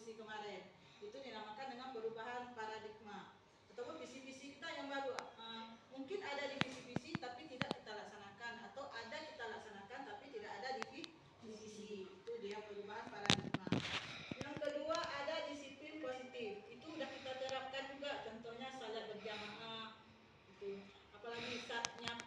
diskusi kemarin. Itu dinamakan dengan perubahan paradigma. Ataupun visi-visi kita yang baru, mungkin ada di visi-visi tapi tidak kita laksanakan, atau ada kita laksanakan tapi tidak ada di visi. Itu dia perubahan paradigma. Yang kedua ada disiplin positif. Itu udah kita terapkan juga, contohnya salat berjamaah itu. Apalagi saatnya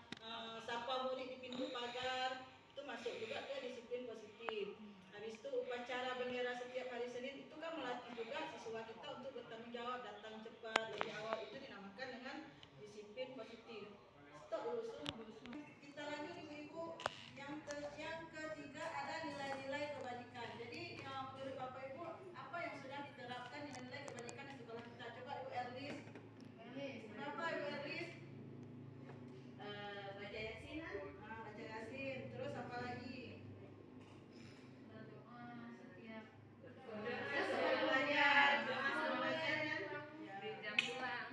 sapa murid di pintu pagar, itu masuk juga ke disiplin positif. Habis itu upacara bendera setiap hari Senin, itu kan melatih juga siswa kita untuk bertanggung jawab, datang cepat, lebih awal. Itu dinamakan dengan disiplin positif. Stop dulu, kita lanjut ibu-ibu. Yang ketiga ada nilai-nilai kebajikan. Jadi menurut Bapak Ibu, apa yang sudah diterapkan nilai-nilai kebajikan di sekolah kita? Coba Ibu Erlis. Kenapa Ibu Erlis? Baca Yasin. Baca Yasin. Terus apa lagi? Berdoa setiap belajar. jam pulang.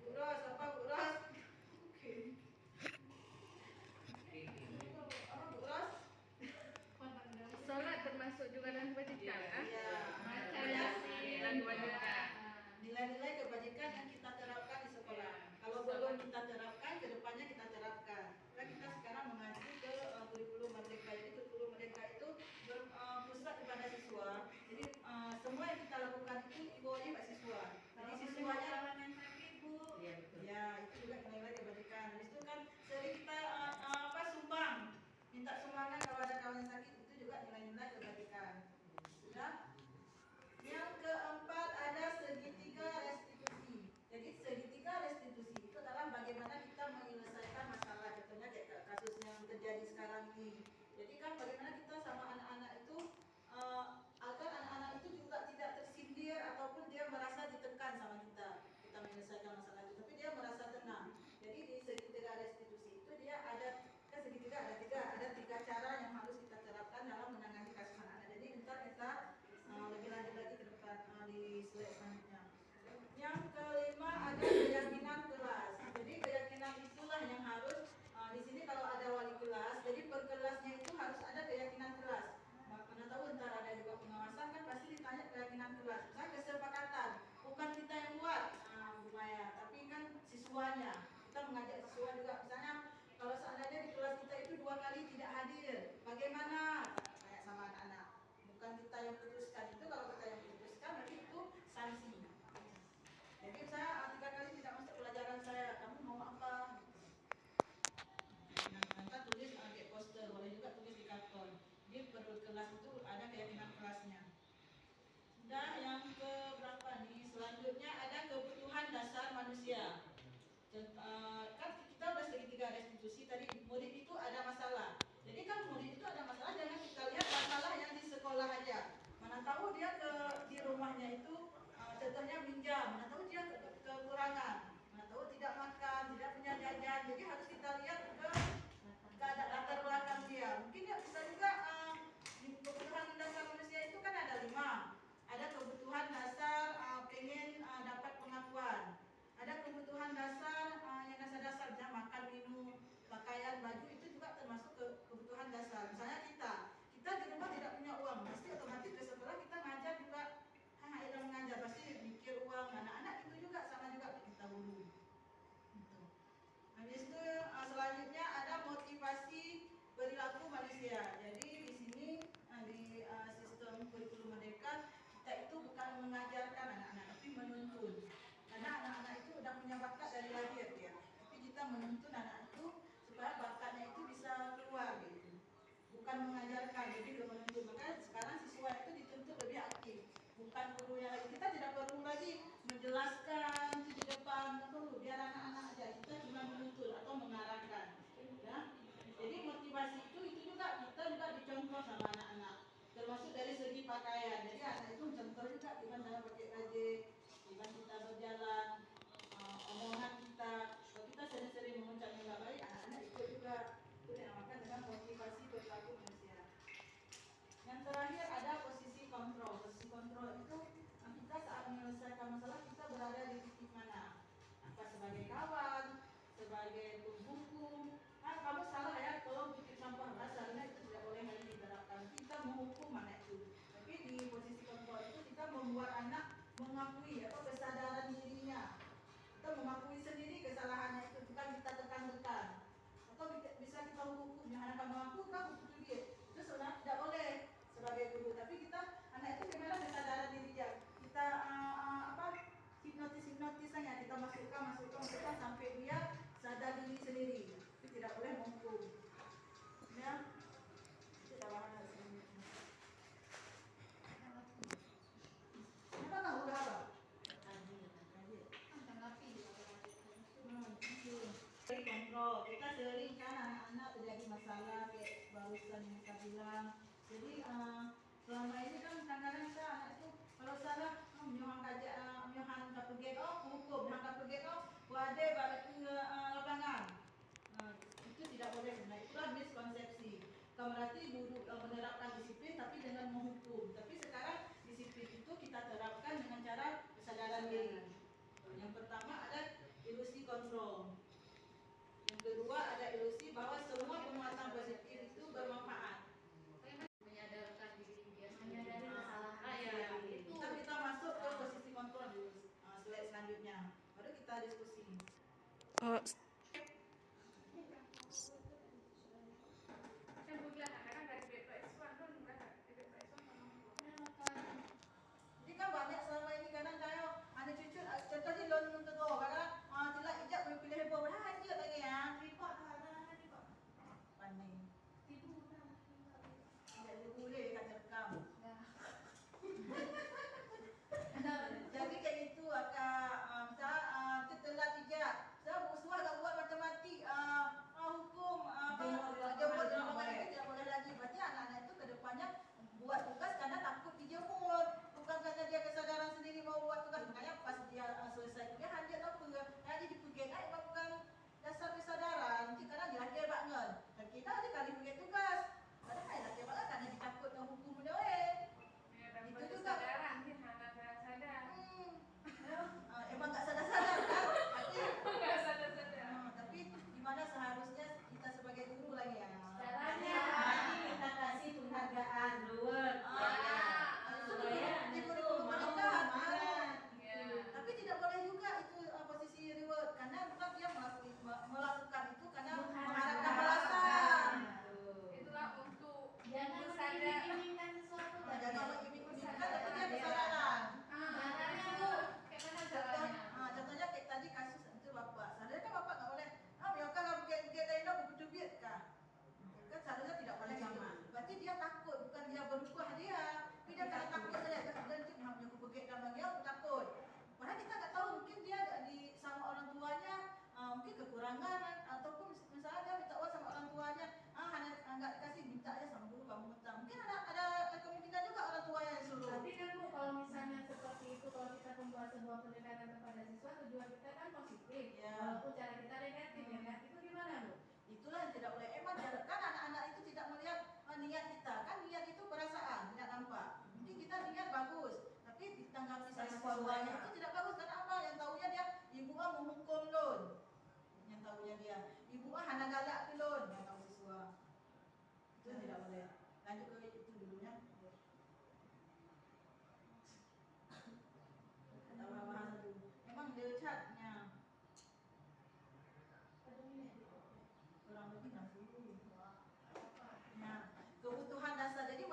Bu Ros, apa Bu Ros? Bu Ros? Sholat termasuk juga dalam kebajikan. Iya. Baca Yasin dan kebajikan. Nilai-nilai kebajikan yang kita terapkan di sekolah. Kalau belum kita terapkan, kedepannya kita terapkan. Karena kita sekarang mengacu ke kurikulum merdeka. Jadi kurikulum merdeka itu berpusat kepada siswa. Jadi semua yang kita lakukan itu dibawanya Pak siswa. Jadi siswanya ya itu juga nilai kebajikan. Habis itu kan sering kita sumbang, minta sumbangan kalau ada kawan yang sakit, itu juga nilai-nilai kebajikan. Sudah. Yang keempat ada segitiga restitusi. Jadi segitiga restitusi itu adalah bagaimana kita menyelesaikan masalah. Contohnya kayak kasus yang terjadi sekarang ini. Jadi kan bagaimana kita sama anak-anak itu agar anak-anak itu juga tidak tersindir ataupun dia merasa ditekan sama kita menyelesaikan masalah itu, tapi dia merasa tenang. Jadi di segitiga restitusi itu dia ada segitiga ada tiga cara yang harus kita terapkan dalam menangani kasus anak-anak. Jadi ntar kita lebih lanjut lagi ke depan di slide selanjutnya. Yang kelima ada keyakinan kelas. Jadi keyakinan itulah yang harus di sini kalau ada wali kelas, jadi per kelasnya itu harus ada keyakinan kelas. Mana tahu ntar ada juga pengawasan kan pasti ditanya keyakinan kelas. Misalnya kesepakatan, bukan kita yang buat, Bu Maya, tapi kan siswanya. Kita mengajak siswa juga. Misalnya kalau seandainya di kelas kita itu 2 kali tidak hadir, bagaimana? Kayak sama anak-anak. Bukan kita yang putuskan, itu kalau kita yang putuskan berarti itu sanksi. Jadi saya 3 kali tidak masuk pelajaran saya, kamu mau apa? Nanti tulis di poster, boleh juga tulis di karton. Jadi per kelas itu ada keyakinan kelasnya. Sudah, yang ke berapa nih? Selanjutnya ada kebutuhan dasar manusia. Kan kita udah segitiga restitusi tadi, murid itu ada masalah. Jadi kan murid itu ada masalah, jangan kita lihat masalah yang di sekolah aja. Mana tahu dia di rumahnya itu contohnya minjam, mana tahu dia kekurangan, mana tahu tidak makan, tidak punya jajan. Jadi harus kita lihat ke latar belakang dia. Mungkin dia bisa juga kebutuhan dasar manusia itu kan ada 5. Ada kebutuhan dasar pengen dapat pengakuan. Ada kebutuhan dasar yang dasar-dasar, misalnya makan, minum, pakaian, baju, itu juga termasuk kebutuhan dasar. Misalnya kita di rumah tidak punya uang, pasti otomatis ke sekolah kita ngajar juga, yang mengajar pasti mikir uang. Anak-anak itu juga sama juga kita dulu. Gitu. Habis itu selanjutnya ada motivasi perilaku manusia. Jadi di sini di sistem kurikulum merdeka kita itu bukan mengajarkan anak-anak, tapi menuntun. Karena anak-anak itu udah punya bakat dari lahir ya. Tapi kita menuntun anak itu supaya bakatnya itu bisa keluar gitu. Bukan mengajarkan, jadi belum menuntun. Maka sekarang siswa itu dituntut lebih aktif. Bukan gurunya lagi. Kita tidak perlu lagi menjelaskan di depan, nggak perlu. Biar anak-anak aja. Kita cuma menuntun atau mengarahkan. Ya. Jadi motivasi itu juga kita juga dicontoh sama anak-anak. Termasuk dari segi pakaian. Jadi anak itu contoh juga gimana cara pakai baju, gimana kita berjalan, omongan kita. Kalau kita sering-sering mengucap yang nggak baik, anak-anak ikut juga. Itu dinamakan dengan motivasi perilaku manusia. Yang terakhir ada posisi kontrol. Posisi kontrol itu kita saat menyelesaikan masalah kita berada di titik mana? Apa sebagai kawan, sebagai penghukum? Kamu salah ya kalau bikin sampah basah, itu tidak boleh lagi diterapkan. Kita menghukum mana itu. Tapi di posisi kontrol itu kita membuat kan butuh duit. Itu sebenarnya tidak boleh sebagai guru. Tapi kita anak itu gimana kesadaran diri dia. Kita hipnotis saja, kita masukkan sampai dia sadar diri sendiri. Itu tidak boleh menghukum. Ya, kita bahas ini. Kenapa nggak udah apa? Kontrol. Kita sering kan anak-anak terjadi masalah kayak barusan yang saya bilang. Jadi selama ini kan kadang-kadang kita anak itu kalau salah menyohan kapegek hukum menyohan kapegek wade balik ke lapangan. Itu tidak boleh sebenarnya. Itulah miskonsepsi. Bukan berarti guru menerapkan disiplin tapi dengan menghukum. Tapi sekarang disiplin itu kita terapkan dengan cara kesadaran diri. Yang pertama ada ilusi kontrol. Yang kedua ada ilusi bahwa semua penguatan positif itu bermanfaat. Menyadarkan diri dia Menyadari kesalahan. Ya, itu kita masuk ke posisi kontrol dulu. Slide selanjutnya. Baru kita diskusi. Jadi kan banyak selama ini kadang saya ada cucu contohnya loan ke go kadang tidak ijak boleh pilih heboh aja lagi ya report ada report pandai tidur tidak boleh dekat rekam. Jadi kayak itu saya telat ijak saya uswah tak buat matematik hukum jemur tidak boleh lagi. Berarti anak-anak itu kedepannya buat tugas karena takut dijemur, bukan karena dia kesadaran sendiri mau buat tugas. Makanya pas dia selesai kuliah dia tahu dia dipegeng bukan dasar kesadaran. Nanti karena dia laki banget dan kita aja kali pergi tugas padahal laki banget karena ditakut dengan hukum dia itu juga emang nggak sadar-sadar kan tapi gimana seharusnya kita sebagai guru lagi ya Caranya kita kasih penghargaan reward. di kurikulum pernikahan tapi tidak boleh juga itu posisi reward karena bukan dia melakukan itu karena mengharapkan balasan. Itulah untuk Jangan sadar. mengiming-imingkan sesuatu. Jangan mengiming-imingkan tapi dia kesadaran. Caranya Contohnya kayak tadi kasus itu bapak. Seharusnya kan bapak nggak boleh. Ya kalau bukit-bukit lain dah buku duit kah? Kan seharusnya tidak boleh gitu. Berarti dia takut, bukan dia berubah dia. Tapi dia kalau takut saja. Dan dia bukit dan bagi aku takut. Padahal kita nggak tahu mungkin dia sama orang tuanya mungkin kekurangan ataupun misalnya dia minta uang sama orang tuanya hanya nggak dikasih minta aja sama guru kamu minta. Mungkin ada kemungkinan juga orang tua yang suruh. Tapi kan Bu, kalau misalnya seperti itu, kalau kita membuat sebuah pendekatan kepada siswa, tujuan kita kan positif. Ya. Walaupun cara kita negatif, ya kan? Itu gimana Bu? Itulah yang tidak boleh. Emang kan anak-anak itu tidak melihat niat kita. Kan niat itu perasaan, tidak nampak. Jadi kita niat bagus, tapi ditanggapi sama siswanya itu tidak bagus. Karena apa? Yang tahunya dia ibu menghukum loan. Yang tahunya dia ibu hanya galak ke loan. Yang tahu siswa. Itu tidak boleh. Lanjut ke itu dulunya. Kita bahas dulu. Memang dia catnya kurang lebih 60. Nah, kebutuhan dasar. Jadi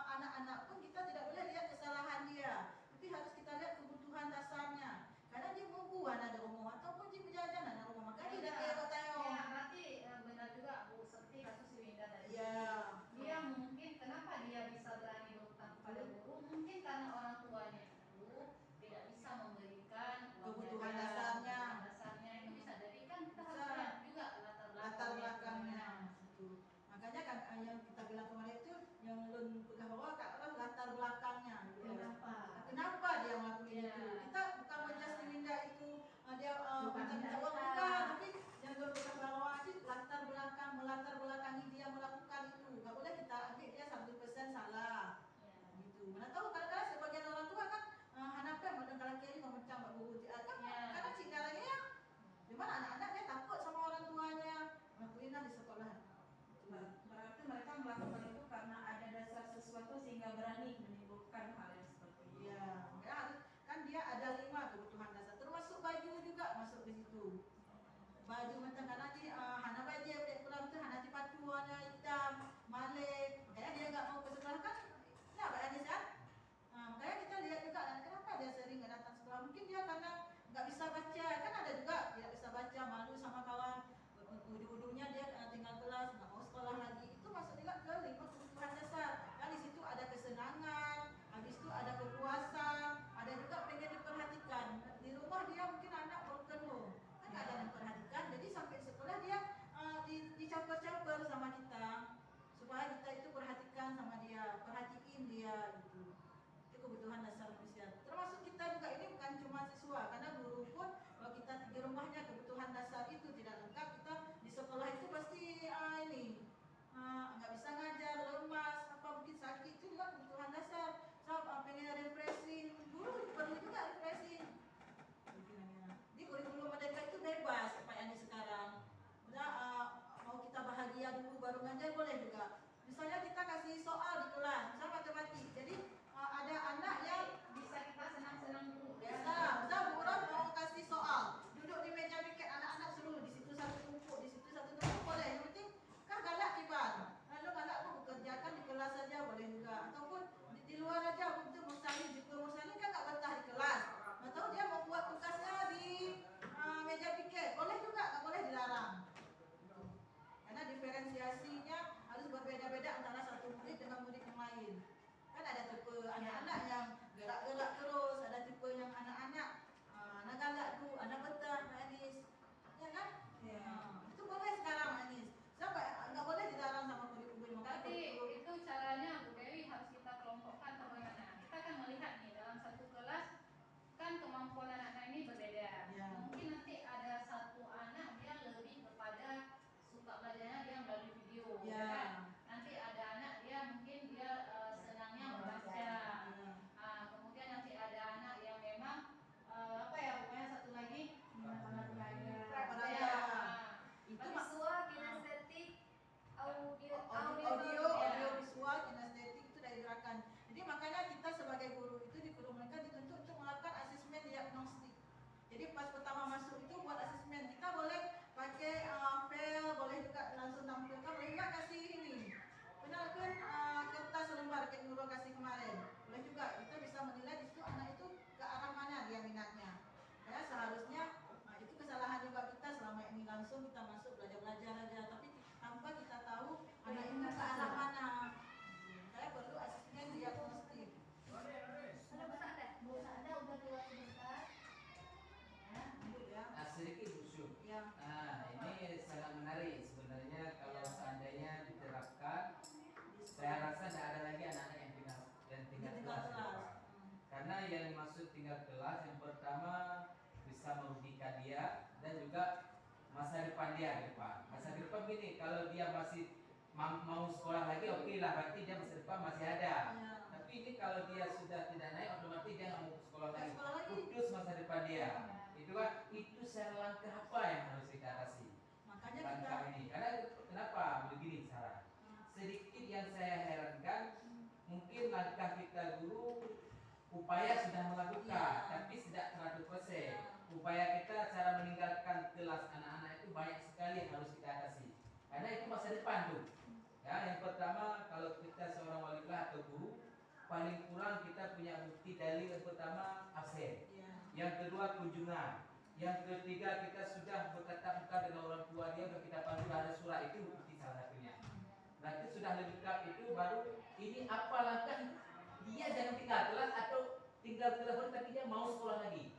anak-anak pun kita tidak boleh lihat kesalahan dia, tapi harus kita lihat kebutuhan dasarnya. Karena dia mampu ada rumah ataupun dia berjajan ada rumah, maka dia tidak kayak tengok. Ya, berarti benar juga Bu, seperti kasus Winda tadi. Ya. Dia mungkin kenapa dia bisa berani berhutang kepada guru? Mungkin karena orang tuanya itu tidak bisa memberikan Kebutuhan dasarnya dasarnya. itu bisa. Jadi kan kita harus Bisa. lihat juga Latar belakangnya. Itu. Makanya kan yang kita bilang kemarin itu yang Lun pegang bawah katakan latar belakangnya. Kenapa dia melakukan itu? Kita bukan menjudge Winda itu dia minta uang bukan, tapi yang Lun pegang bawah itu latar belakangi dia melakukan itu. Gak boleh kita ambil dia 100% salah. Gitu. Mana tahu kadang-kadang sebagian orang tua kan hanapan mendengar kiri memecah guru kan kadang cinta lagi ya. Cuman anak-anak dia takut sama orang tuanya. Ngakuin di sekolah. Berarti mereka melakukan itu karena ada dasar sesuatu sehingga berani menimbulkan hal yang seperti itu. Iya, kan dia ada 5 kebutuhan dasar, termasuk baju juga masuk ke situ. Baju macam karena hana baju pulang tu hana patu warna hitam, Misalnya kita kasih soal di kelas, misalnya matematik. Jadi ada anak yang Bisa kita senang-senang dulu ya. bisa Bu Ron mau kasih soal, duduk di meja piket anak-anak suruh di situ satu tumpuk, di situ satu tumpuk boleh. Yang penting kan galak kibar. Lalu galak aku kerjakan di kelas saja boleh juga, ataupun di luar aja untuk musalin juga musalin kan nggak betah di kelas. Atau dia mau buat tugasnya di meja piket, boleh juga, nggak boleh dilarang. Karena diferensiasinya harus berbeda-beda antara satu murid dengan murid yang lain. Kan ada tipe anak-anak yang gerak-gerak terus, ada tipe yang anak-anak anak galak tu, anak betah, Anis. Ya kan? Ya. Itu boleh sekarang Anis. Siapa nggak boleh dilarang sama murid-murid. Makanya Tapi kurikulum itu caranya Bu Dewi harus kita kelompokkan bagaimana. Kita akan melihat nih dalam satu kelas kan kemampuan anak-anak ini berbeda. Ya. Mungkin nanti ada satu anak dia lebih kepada suka belajarnya dia melalui video. Ya. Kan? Nanti ada anak dia mungkin dia senangnya membaca. Kemudian nanti ada anak yang memang apa ya pokoknya satu lagi Peraga. Itu visual, kinestetik, audio ya. visual kinestetik itu dari gerakan. Jadi makanya kita sebagai guru itu di guru mereka dituntut untuk melakukan asesmen diagnostik. Jadi pas pertama masuk itu buat asesmen, kita boleh pakai fail, boleh juga langsung tampilkan, boleh juga kasih ini. Kenalkan kertas lembar kayak Nurul kasih kemarin. Boleh juga kita bisa menilai di situ anak itu ke arah mana dia minatnya. Ya seharusnya itu kesalahan juga kita selama ini langsung kita masuk belajar aja, tapi tanpa kita tahu anak itu ke arah mana. Saya perlu asesmen diagnostik. Ada besar deh. ada udah keluar sebentar. Ya. Ya. Sedikit Bu Syuk. Ya. Ini sangat menarik sebenarnya kalau seandainya diterapkan. Saya rasa tidak ada lagi anak-anak yang tinggal kelas ke depan. Karena yang dimaksud tinggal kelas yang pertama bisa merugikan dia dan juga masa depan dia ke depan. Masa depan gini, kalau dia masih mau sekolah lagi, oke lah, berarti dia masa depan masih ada. Ya. Tapi ini kalau dia sudah tidak naik, otomatis dia nggak mau sekolah lagi. Sekolah lagi. Putus masa depan dia. Itu saya langkah apa yang harus kita atasi? Makanya Langkah kita ini. Karena kenapa begini cara? Sedikit yang saya herankan, mungkin langkah kita guru upaya sudah melakukan, tapi tidak 100%. Upaya kita cara meninggalkan kelas anak-anak itu banyak sekali yang harus kita atasi. Karena itu masa depan tuh. Ya, yang pertama kalau kita seorang wali kelas atau guru, paling kurang kita punya bukti dalil yang pertama absen. Yang kedua kunjungan. Yang ketiga kita sudah bertatap muka dengan orang tua dia, sudah kita panggil ada surat, itu bukti salah satunya. Nanti sudah lengkap itu baru ini apa langkah dia jangan tinggal kelas atau tinggal kelas tapi dia mau sekolah lagi.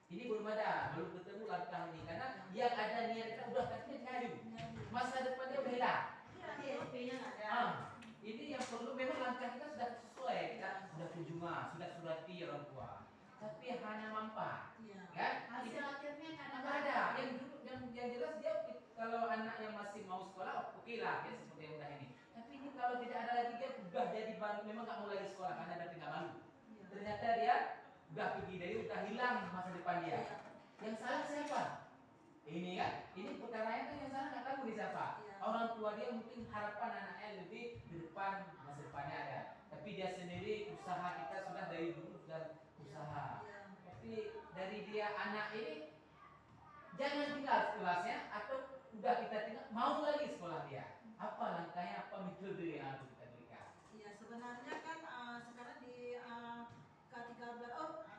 Ini belum ada, belum ketemu langkah ini karena yang ada niat kita udah tapi ngayu. Masa depannya udah hilang. Ini yang perlu memang langkah kita sudah sesuai, kita sudah kunjungan, sudah surati orang tua. Tapi hanya mampat, kan? Hasil akhirnya kan Nggak ada. Yang jelas dia kalau anak yang masih mau sekolah, oke lah ya seperti yang udah ini. Tapi ini kalau tidak ada lagi dia udah jadi baru, memang nggak mau lagi sekolah karena ada tinggal malu. Ternyata dia udah pergi dari udah hilang masa depan dia. Yang salah siapa? Ini kan, ini putaranya kan yang salah nggak tahu di siapa. Orang tua dia mungkin harapan anaknya lebih di depan masa depannya ada. Tapi dia sendiri usaha kita sudah dari dulu sudah usaha. Tapi dari dia anak ini jangan tinggal kelasnya atau udah kita tinggal mau lagi sekolah dia. Apa langkahnya, apa metode yang harus kita berikan? Iya, sebenarnya kan sekarang di K13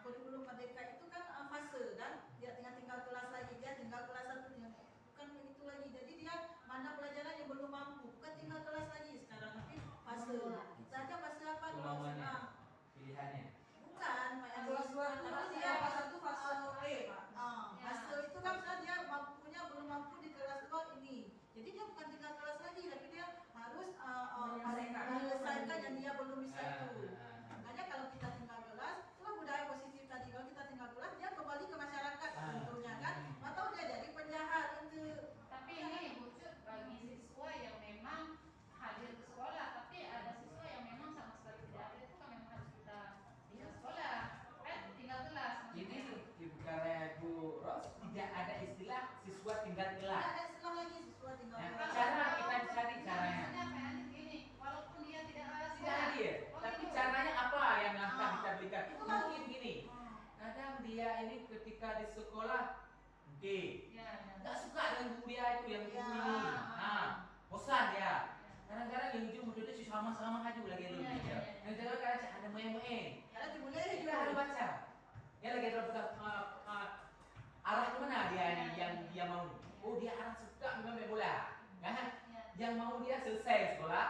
kurikulum merdeka itu kan fase kan, dia tinggal kelas lagi, dia tinggal kelas 1 bukan begitu lagi. Jadi dia mana pelajaran yang belum mampu, bukan tinggal kelas lagi sekarang, tapi fase. Saja fase apa? Kemauannya, pilihannya. Bukan, Pak, yang Kelas dua itu tapi dia fase 1 fase E, Pak. Fase itu kan misalnya dia mampunya belum mampu di kelas 2 ini. Jadi dia bukan tinggal kelas lagi, tapi dia harus menyelesaikan yang dia belum bisa Ya, ya. Nggak suka dengan guru dia itu yang guru Ya. ini. Nah, bosan dia. Kadang-kadang yang ujung muridnya sih sama-sama aja lagi dulu. Ya, ya, ya. Yang kadang-kadang ada main-main. Karena dimulai Kita harus baca. Dia lagi terus arah kemana dia ini yang dia mau. Oh dia arah suka memang main bola. Kan? Ya. Yang mau dia selesai sekolah,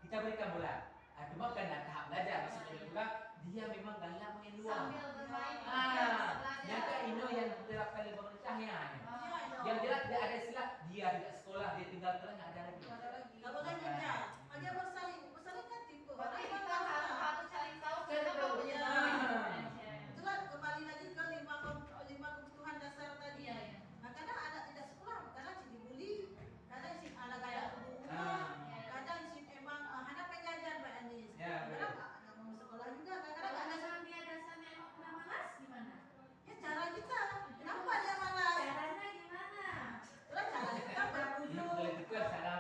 kita berikan bola. Cuma kan tahap belajar maksudnya bola, dia memang galak main luar. Sambil bermain. Yang ke Indo yang diterapkan oleh pemerintahnya. Yang jelas tidak ada istilah dia tidak sekolah, dia tinggal terang nggak ada lagi. Nggak boleh beda. Hanya bersaling kan tipe. Berarti Orang kita harus cari tahu Cari kenapa tahu. punya. Ya. Itulah kembali lagi ke lima kebutuhan dasar tadi. Iya, iya. Nah, kadang anak tidak sekolah, kadang si dibully, kadang si anak Iya. ada keburu Ah. kadang si emang anak penjajan Mbak Anis. Ya, Kadang nggak mau sekolah juga, kadang Kalau nggak ada. dasar dia dasarnya emang kena malas gimana? Ya cara kita, kenapa dia malas? Caranya gimana? Itulah cara kita Ini berbujuk. boleh juga cara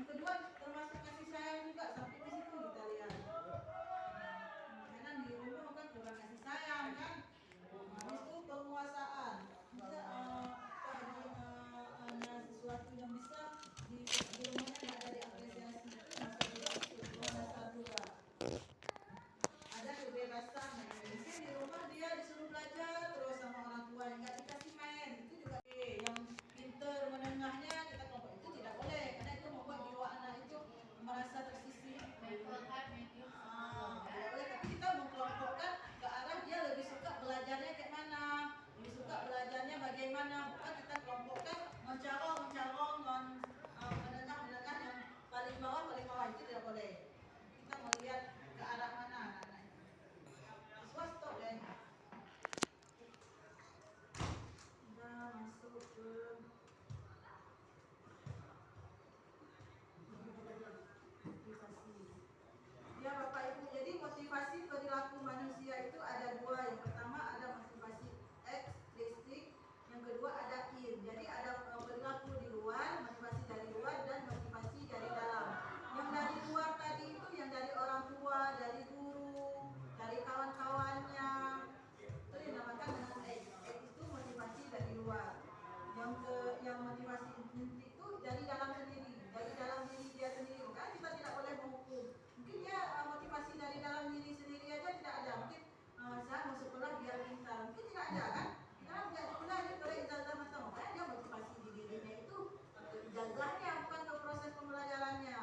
kedua termasuk kasih sayang juga, sampai ke situ kita lihat. Karena di rumah kan kurang kasih sayang kan. Habis itu penguasaan. Bisa ada sesuatu yang bisa di rumahnya nggak ada diapresiasi, itu masuk juga penguasaan juga. Ada kebebasan, mungkin di rumah dia disuruh belajar terus sama orang tua, nggak dikasih main, itu juga yang pinter menengahnya kita kelompok itu tidak boleh, karena itu membuat jiwa anak itu merasa tersisih. Tidak boleh, tapi kita mengkelompokkan ke arah dia lebih suka belajarnya kayak mana, lebih suka belajarnya bagaimana, bukan kita kelompokkan mencorong menengah yang paling bawah itu tidak boleh. Kita melihat ke arah mana anak-anak itu. Siswa stop deh. Udah masuk ke motivasi. Ya Bapak Ibu, jadi motivasi perilaku manusia itu ada dua. Yang pertama ada motivasi ekstrisik, yang kedua ada in. Jadi ada perilaku di luar, motivasi dari luar, dan motivasi dari dalam. Yang dari luar tadi itu yang dari orang tua, dari guru, dari kawan-kawannya, itu dinamakan dengan X. X itu motivasi dari luar. Yang motivasi inti itu dari dalam sendiri, dari dalam diri dia sendiri. Kan kita tidak boleh menghukum. Mungkin dia motivasi dari dalam diri sendiri aja tidak ada. Mungkin saya mau sekolah biar pintar, mungkin tidak ada kan? Karena tidak sekolah dia boleh ijazah macam, makanya dia motivasi di dirinya itu ijazahnya, bukan ke proses pembelajarannya.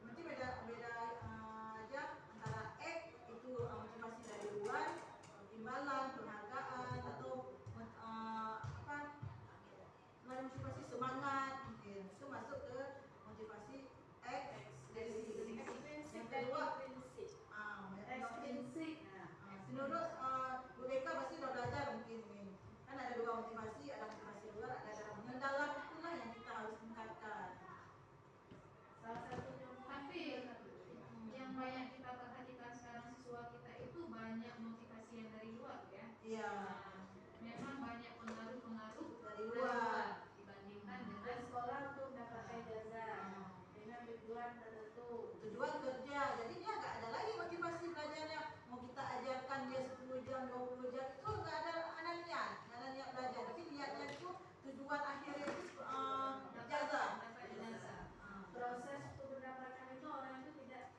Nanti beda aja antara X itu motivasi dari luar, imbalan, penghargaan, atau motivasi semangat, mungkin itu masuk ke motivasi ekstrinsi. Yang kedua intrinsik. Menurut Bu Beka pasti sudah belajar mungkin ini. Kan ada dua motivasi, ada motivasi luar, ada dalam. Yang dalam itulah yang kita harus tingkatkan. Salah satunya. Tapi yang banyak kita perhatikan sekarang siswa kita itu banyak motivasi yang dari luar ya. Iya. Memang banyak pengaruh-pengaruh Dari luar. dibandingkan dengan Dan sekolah untuk mendapatkan ijazah dengan tujuan tertentu. Tujuan kerja, jadi dia nggak ada lagi motivasi belajarnya. Mau kita ajarkan dia 10 jam, 20 jam itu nggak ada niat belajar. Tapi niatnya itu tujuan akhirnya itu ijazah. Proses untuk mendapatkan itu orang itu tidak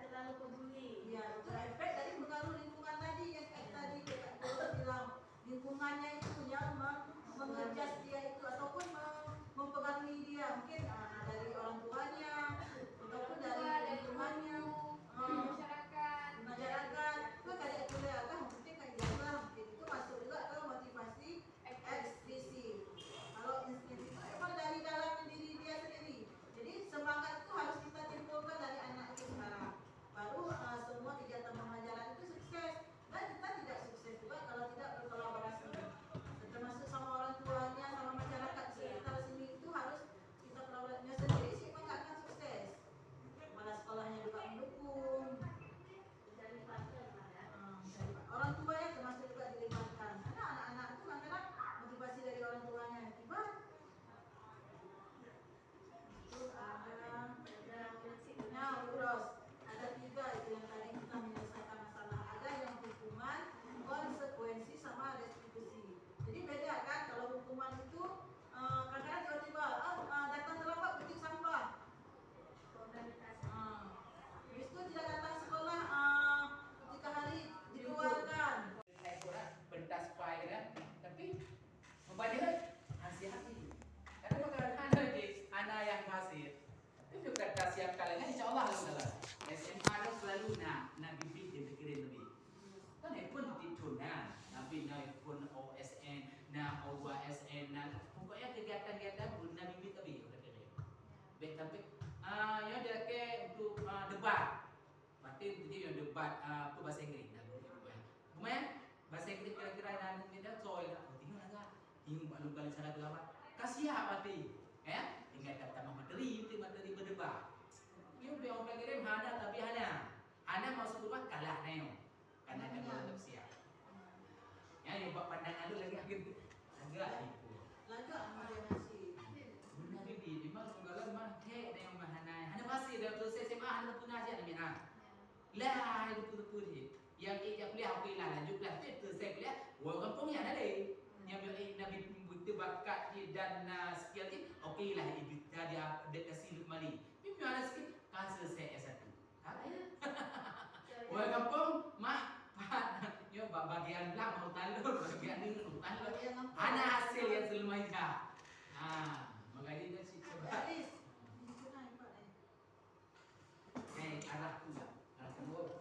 terlalu peduli. Iya, itu efek dari pengaruh lingkungan tadi yang kayak tadi Kak bilang, lingkungannya itu yang mengejas dia itu ataupun mempengaruhi dia, mungkin dari orang tuanya ataupun dari lingkungannya, masyarakat. Itu kayak kuliah kan mungkin kayak ijazah, mungkin itu masuk juga ke motivasi ekstrinsi. Kalau instinktif itu emang dari dalam diri dia sendiri. Jadi semangat itu harus kita timbulkan dari anak itu sekarang. Baru semua kegiatan pembelajaran itu sukses. Dan kita tidak sukses juga kalau tidak berkolaborasi. Termasuk sama orang tuanya, sama masyarakat sekitar sini itu harus kita kolaborasinya sendiri sih memang nggak akan sukses. Kepala sekolahnya juga mendukung. Orang tuanya termasuk juga dilibatkan. Karena anak-anak itu kadang-kadang motivasi dari orang tuanya tiba. Itu ada 3 itu yang tadi kita menyelesaikan masalah. Ada yang hukuman, konsekuensi, sama restitusi. Jadi beda kan, kalau hukuman itu kadang-kadang tiba-tiba datang terlambat petik sampah. Habis itu tidak datang sekolah ketika hari dikeluarkan. Saya kurang pentas pai kan, tapi membalik hati-hati. Karena bagaimana anak yang masih itu kata siap kalian insya Allah lah. SMA itu selalu nak bibit dia pikirin lebih. Kan pun dituna, tapi nak pun OSN, nak OSN, nak pokoknya kegiatan-kegiatan pun nak bibit lebih. Baik tapi yang dia ke untuk debat. Berarti dia yang debat tu bahasa Inggeris. Kemudian bahasa Inggris kira-kira yang kita soal tinggal agak ingin maklum kali cara berdebat. Kasih apa berarti? Ya? Tinggal kata materi berdebat. Dia orang kirim hana tapi hana masuk rumah kalah neo. Karena ada belum siap. Ya, yang buat pandangan lu lagi agak itu. Lagak ada nasi. Benar ini, di mana segala mah he yang mahan lu punah aja nih nah. Lah itu betul sih. Yang ia kuliah aku ilah lanjut lah itu saya kuliah. Wah kampungnya ada deh. Yang nabi butuh bakat dan skill ni, okey lah itu tadi ada kasih mali. Mimi mana sikit kasih saya S1. Wah kampung mak yo bagian belah mau talur bagian ni talur. Anak hasil yang selumai dah. Makanya dia sih coba. Arah tu lah. Arah timur.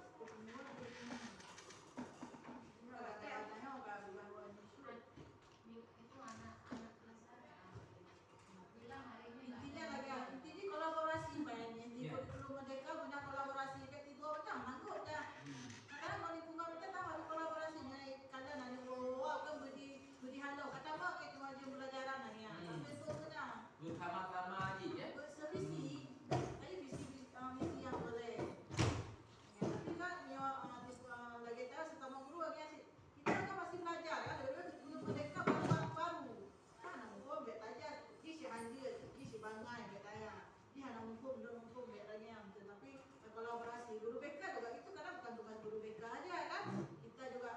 Itu anak-anak kelas bilang hari ini Intinya kolaborasi banyak. Di Guru Merdeka punya kolaborasi kayak itu macam manggut dah. Sekarang kalau lingkungan kita tahu ada kolaborasinya. Kalian ada bawa kan budi halau kata apa kayak kemajuan pelajaran ya. Tapi itu punya Bersama-sama aja ya. sevisi. Tapi visi yang boleh. Ya, tapi kan lagi tahu sesama guru lagi kita kan masih belajar kan. Guru Merdeka baru. Mana mau belajar isi anjir, isi bangai betanya. Dia nak mumpung betanya. Tapi kolaborasi guru BK juga itu karena bukan tugas guru BK aja kan. Kita juga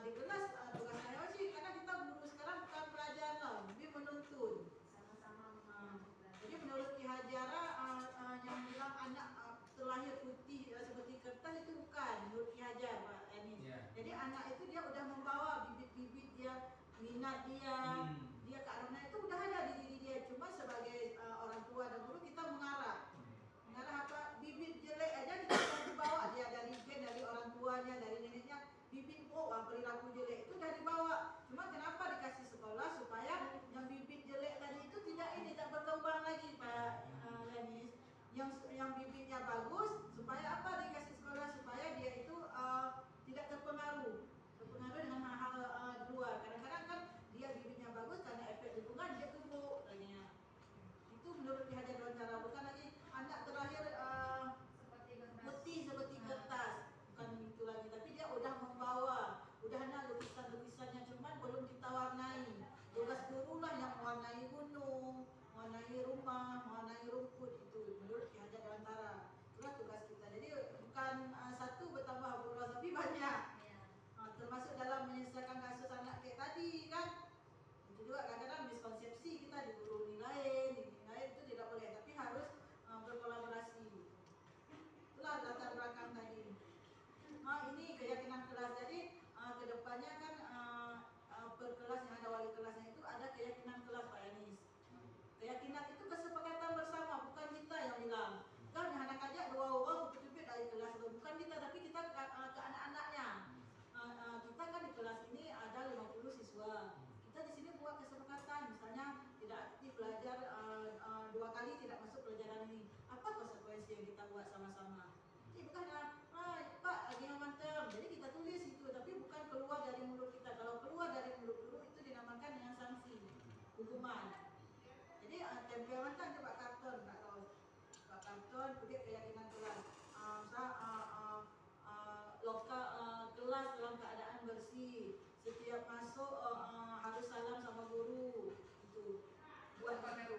di kelas tugas saya sih karena kita guru sekarang bukan pelajar lah, lebih menuntun. sama-sama Jadi menurut Ki Hajara yang bilang anak terlahir putih seperti kertas itu bukan menurut Ki Hajar Pak Anis. Jadi anak itu dia udah membawa bibit-bibit dia, minat dia, dia karena itu udah ada di diri dia. Cuma sebagai orang tua dan guru kita mengarah apa bibit jelek aja kita sudah dibawa dia dari gen dari orang tuanya dari neneknya bibit perilaku jelek itu udah dibawa. Cuma kenapa dikasih sekolah supaya yang bibit jelek tadi itu tidak berkembang lagi Pak Lenis. Yang bibitnya bagus supaya apa dikasih sekolah supaya dia itu tidak terpengaruh dengan hal-hal di luar. Kadang-kadang kan dia bibitnya bagus karena efek lingkungan dia tumbuh laginya. Itu menurut Ki Hajar Dewantara bukan lagi anak terakhir putih seperti kertas, bukan itu lagi. Tapi dia udah membawa, udah ada lukisan-lukisannya, cuman belum kita warnai. Tugas guru lah yang mewarnai gunung, mewarnai rumah, mewarnai rumput itu menurut Ki Hajar Dewantara. Itulah tugas kita. Jadi bukan satu bertambah berluas tapi banyak. Termasuk dalam menyelesaikan kasus anak kayak tadi kan. Itu juga kadang-kadang miskonsepsi kita di guru lain itu tidak boleh, tapi harus berkolaborasi. Itulah latar belakang tadi. Ini keyakinan kelas. Jadi kedepannya kan per kelas yang ada wali kelasnya itu ada keyakinan kelas Pak Yanis. Keyakinan itu kesepakatan bersama, bukan kita yang bilang. Kan anak ajak dua orang betul-betul dari kelas itu bukan kita, tapi kita ke anak-anaknya. Kita kan di kelas ini ada 50 siswa. Kita di sini buat kesepakatan, misalnya tidak aktif belajar 2 kali tidak masuk pelajaran ini. Apa konsekuensi yang kita buat sama-sama? Jadi bukan Pak lagi ngantem. Jadi kita tulis itu, tapi bukan keluar dari mulut kita. Kalau keluar dari mulut guru itu dinamakan dengan sanksi, hukuman. Jadi tempelkan coba karton, Pak Ros. Pak karton, kemudian keyakinan kelas. Kelas dalam keadaan bersih. Setiap masuk harus salam sama guru. Itu buat itu.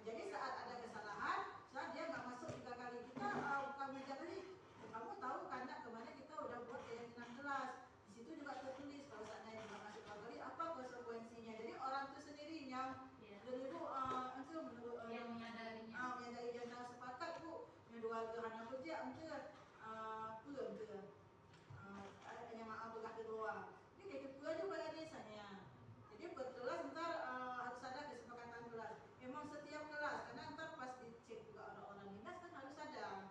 Jadi saat ada kesalahan, saat dia nggak masuk 3 kali kita bukan menjaga nih. Kamu tahu karena kemarin kita udah buat keyakinan kelas. Di situ juga tertulis kalau seandainya nggak masuk 2 kali apa konsekuensinya. Jadi orang itu sendiri yang dulu itu menurut yang menyadarinya. Menyadari jangan sepakat Bu. Yang 2 gerhana kerja hanya maaf begah kedua. Ini kayak kedua juga ya desanya. Jadi berkelas ntar harus ada kesepakatan kelas. Memang setiap kelas karena ntar pas dicek juga orang-orang dinas kan harus ada.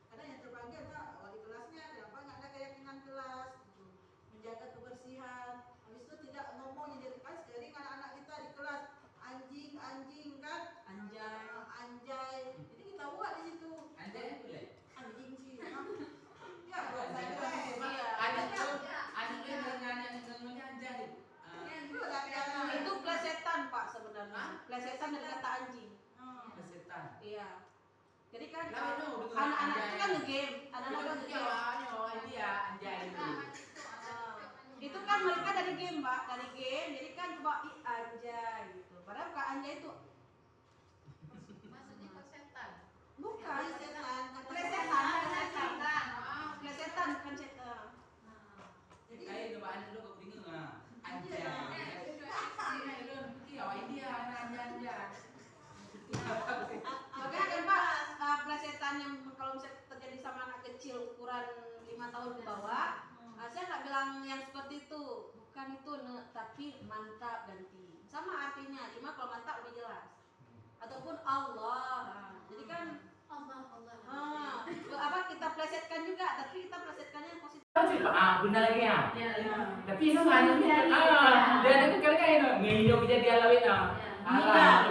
Karena yang terpanggil tak wali kelasnya kenapa nggak ada keyakinan kelas gitu. Menjaga kebersihan. Habis itu tidak ngomong yang kan sering anak-anak kita di kelas anjing kan anjay. Jadi kita buat di situ. Anjay boleh. Anjing sih. Ya, Itu plesetan Pak sebenarnya. Plesetan dari kata anjing. Plesetan. Iya. Jadi kan Lah, anak-anak itu kan nge-game, anak-anak kan nge-game. Itu kan mereka dari game Pak, dari game. Jadi kan coba anjay gitu. Padahal bukan anjay itu. Maksudnya persetan. Bukan. Plesetan. Plesetan ke bawah. Saya nggak bilang yang seperti itu, bukan itu, tapi mantap ganti. Sama artinya, cuma kalau mantap lebih jelas. Ataupun Allah. Jadi kan apa kita plesetkan juga, tapi kita plesetkannya yang positif. Benar lagi ya. Ya. Tapi itu mana dan itu kan ngiyo bisa dialawin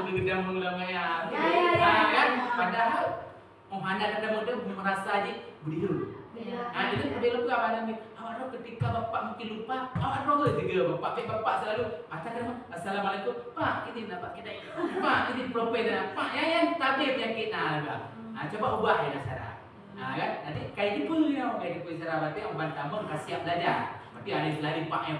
lebih gede mengulamnya. Kan padahal Anda kadang-kadang merasa aja beliau. Itu beliau apa namanya? Awak ketika bapak mungkin lupa, awak juga bapak selalu katakan assalamualaikum, Pak ini dapat kita ini, Pak ini proper Pak yang tabir penyakit coba ubah ya dasar. Kan nanti kayak gitu saudara berarti orang tamu kasih siap belajar. Berarti ada selain paknya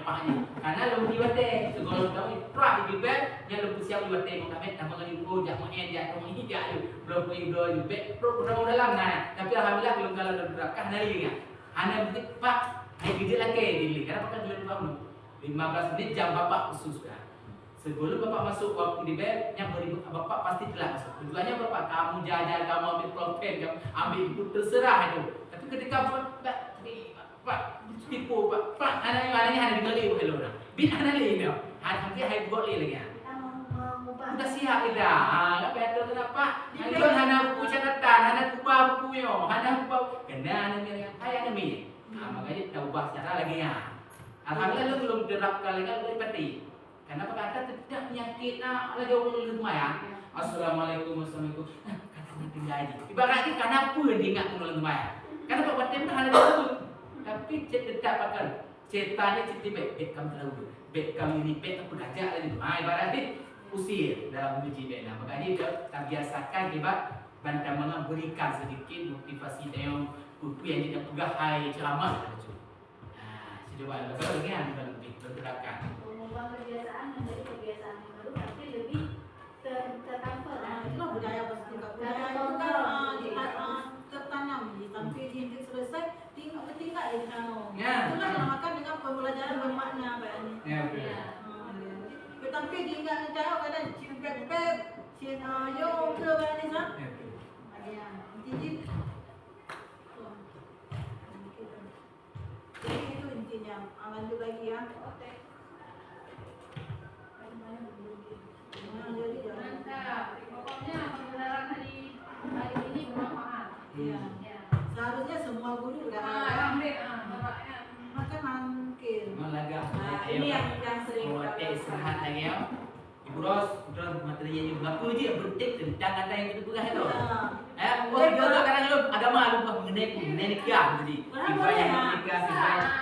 karena lebih bate segala tahu prak di bed yang lebih siap buat temu kami tambah lagi jak mengenjak kamu ini jak belum belum bed pro dalam tapi alhamdulillah belum kalau berkah nari ya. Anda berarti Pak kerja lagi dili karena pakai dulu kamu 15 menit jam bapak khusus kan. Sebelum bapak masuk waktu di bed, yang beri bapak pasti telah masuk. Tujuannya bapak kamu jajan, kamu ambil pulpen, kamu ambil itu terserah itu. Tapi ketika Pak tipu Pak, anaknya ada dengar hello orang. Bin anak lain dia, nanti hai buat lagi ya. Sudah siap kita. Enggak betul kenapa? Itu hana buku catatan, hana kubah buku yo, hana kubah. Kena anak kayak ini. Makanya kita ubah cara lagi ya. Alhamdulillah lu belum terapkan lagi lu pasti. Karena kata tidak penyakit lagi orang rumah ya. Assalamualaikum warahmatullahi wabarakatuh. Kata tinggal aja. Ibaratnya karena apa dia ingat orang rumah ya. Karena Pak Batem hal itu. Tapi tetap akan ceritanya cerita baik kamu terlalu baik kamu ini baik aku gajah lagi. Ibaratnya usir dalam uji bena. Makanya kita biasakan kita bantu memberikan sedikit motivasi yang yang tidak pegahai ceramah. Coba betul kan lebih bergerakan. Mengubah kebiasaan menjadi kebiasaan yang baru tapi lebih tercover. Itulah budaya positif. Budaya itu kan tertanam sampai di selesai tinggal di sana. Itulah dinamakan dengan pembelajaran bermakna Pak Ani. Tetapi diingat tahu kadang cium-pep, yo ke Pak Ani sah. Jadi itu intinya. Lanjut lagi ya. Mantap. Pokoknya pembelajaran hari ini bermanfaat. Iya. Seharusnya semua guru udah ada. Maka mungkin. Malaga. Ini yang sering istirahat lagi ya. Ibu Ros, materinya juga aku je berdetik tentang kata yang kita pegah itu. Juga kadang agama lupa mengenai nikah jadi. Ibu yang nikah,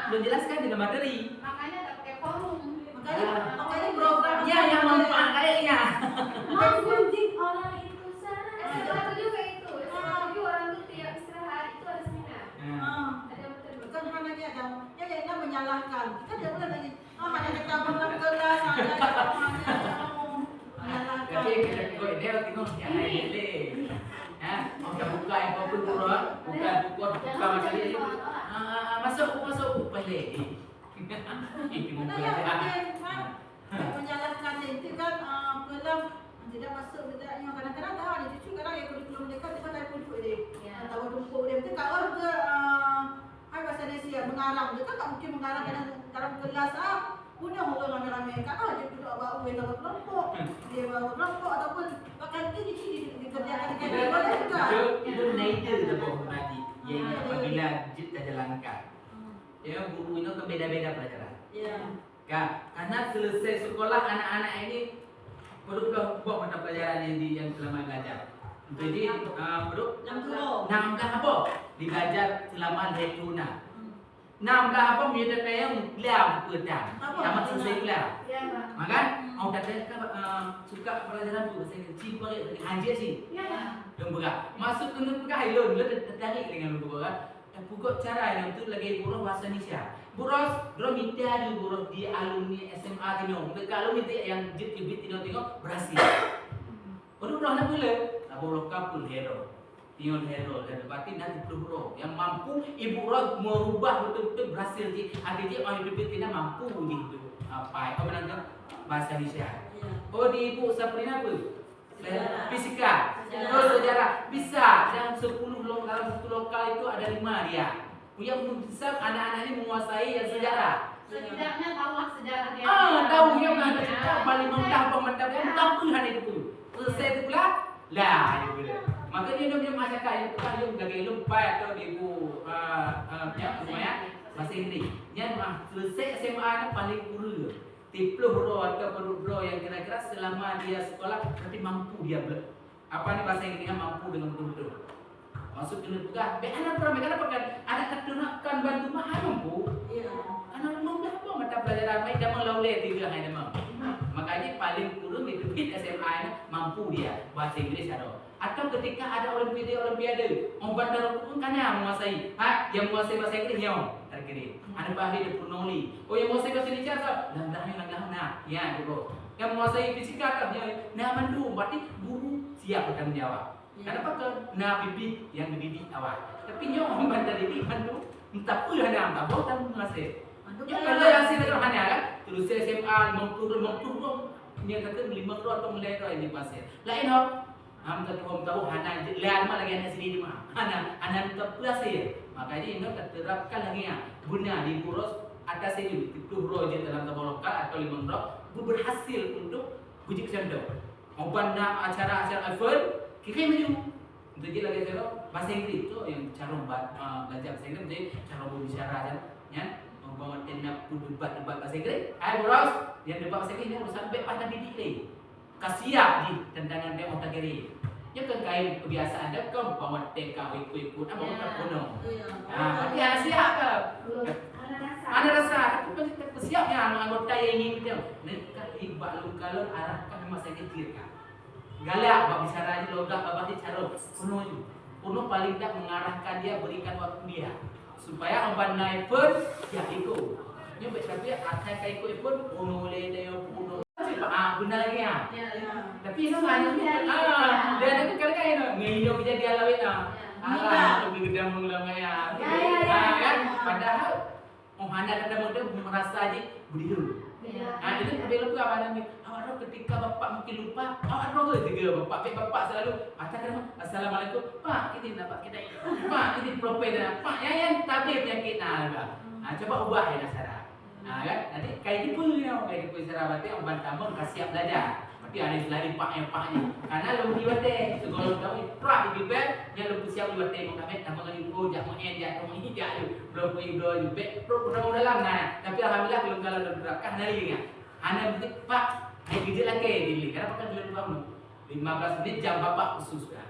belum jelaskan dengan materi. Makanya tak pakai forum. Makanya programnya yang manfaat kayaknya. Mengunjung orang itu sana. Satu juga itu. Satu orang itu tiap istirahat itu ada seminar. Ada betul. Bukan hanya dia yang menyalahkan. Kita tidak boleh lagi. Hanya kita dalam kelas hanya menyalahkan. Jadi kita dia tengok yang lain le. Kita buka yang kau pun turun, buka macam ni. Masuk balik. Itu menyalahkan itu kan dalam tidak masuk bedanya kadang-kadang tahu ada cucu kadang yang kurikulum mereka tiba dari pucuk dia tahu tumpuk dia itu kalau ke bahasa Indonesia mengarang dia kan tak mungkin mengarang dalam kelas punya orang ramai-ramai kalau dia duduk bawa tahu kelompok dia bawa kelompok ataupun bahkan itu dikerjakan kayak boleh juga itu nature dah bawa tadi yang apabila kita jalankan ya guru itu kan beda-beda pelajaran karena selesai sekolah anak-anak ini perlu buat mata pelajaran yang selama belajar. Jadi perlu 16 apa? Dibajar selama lecuna. 16 apa menjadi yang beliau berdan. Tamat selesai beliau. Maka orang kata suka pelajaran tu saya cip balik anjir sih. Yang berat. Masuk ke negara Hailun lu tertarik dengan lu berat. Pukul cara yang itu lagi buruk bahasa Indonesia. Buros, bro minta ada buros di alumni SMA tino. Kalau minta yang jebit tino berhasil. Baru orang nak boleh. Tak boleh kapul hero. Tino hero. Dan berarti nanti bro yang mampu ibu roh merubah betul-betul berhasil. Ada dia orang jebit tino mampu gitu. Apa? Kau menanggap bahasa Indonesia. Oh di ibu Sabrina apa? Fisika, sejarah bisa dalam 10 lokal itu ada 5 dia. Yang besar anak-anak ini menguasai yang sejarah. Setidaknya tahulah sejarah dia. Tahu yang mana cerita paling mentah pementah tahu hal itu. Selesai itu pula lah itu dia. Maka dia punya masyarakat yang bukan yang lagi lupa atau ibu yang semuanya bahasa Inggris. Yang selesai SMA ni paling guru. Tiploh bro atau bro yang kira-kira selama dia sekolah tapi mampu dia apa ni bahasa Inggrisnya mampu dengan betul-betul. Masuk ke negara, anak pernah mereka pakai ada keterakan bantu mahal mampu. Iya. Anak memang dah apa mata pelajaran baik dah melaulai tiga hari dah. Makanya paling kurang itu SMA ni mampu dia bahasa Inggeris ada. Atau ketika ada olimpiade, orang bandar pun kan yang menguasai. Yang menguasai bahasa Inggeris yang terkini. Ada bahasa dia punoli. Oh yang menguasai bahasa Indonesia apa? Nah, ya gitu. Yang menguasai fisika kan dia nah mandu, berarti guru siap bertanggung jawab. Kenapa ke nah bibi yang dididik awak. Tapi nyong orang bandar didik mandu, entah apa yang ada, tak boleh tak menguasai. Nyong kalau yang sih macam mana kan? Terus SMA 50 dia kata 5 atau mulai ini pasir. Lain hok. Kata orang tahu hana lain mah lagi anak sendiri mah. Hana tetap pasir. Makanya ini terapkan lagi ya. Guna di Buros atas ini 10 roh je dalam tabung lokal atau 5 roh berhasil untuk puji kesendok. Obanna acara-acara event kita maju. Untuk je lagi saya bahasa Inggris tu yang cara belajar bahasa Inggris jadi cara berbicara aja ya. Membawa tindak debat bahasa Inggris. Hai Buros, yang debat bahasa Inggris ni urusan baik pada didik ni. Kasiap di tendangan dia otak kiri. Ya kan kain kebiasaan dia kan bawa TK ikut apa tak penuh. Berarti ada siap ke? Ada rasa. Tapi siapnya anggota yang ingin kita. Nak ibak lu kalau arahkan masa kecil kan. Galak bab bicara aja logak babat cara penuh paling tak mengarahkan dia berikan waktu dia supaya orang naik pun ya ikut. Nya tapi akan kai ikut pun boleh dia penuh. Benar lagi ya. Tapi itu hanya dia ada kali-kali no ngiyo jadi alawit no. Lebih gede mengulang ya. Kan padahal Anda kadang-kadang merasa aja berdiri. Itu belum apa namanya? Awak ketika bapak mungkin lupa, awak roh juga bapak selalu katakan assalamualaikum, Pak ini nak Pak kita, Pak ini proper dah, Pak yang tabir penyakit nak. Coba ubah ya cara. Kan? Nanti kayak gitu ya, kayak gitu cara berarti orang bantamun kasih belajar. Berarti ada selain paknya. Karena lu diwate, segala tahu pra di bibet, yang lu siap diwate mau kami tambah dengan ibu jak mau dia mau ini dia belum bibet, pro dalam nah. Tapi alhamdulillah belum kalau terapkan hari ini. Ana berarti Pak, ayo kerja lagi dili. Kenapa kan belum bangun? 15 menit jam bapak khusus dah.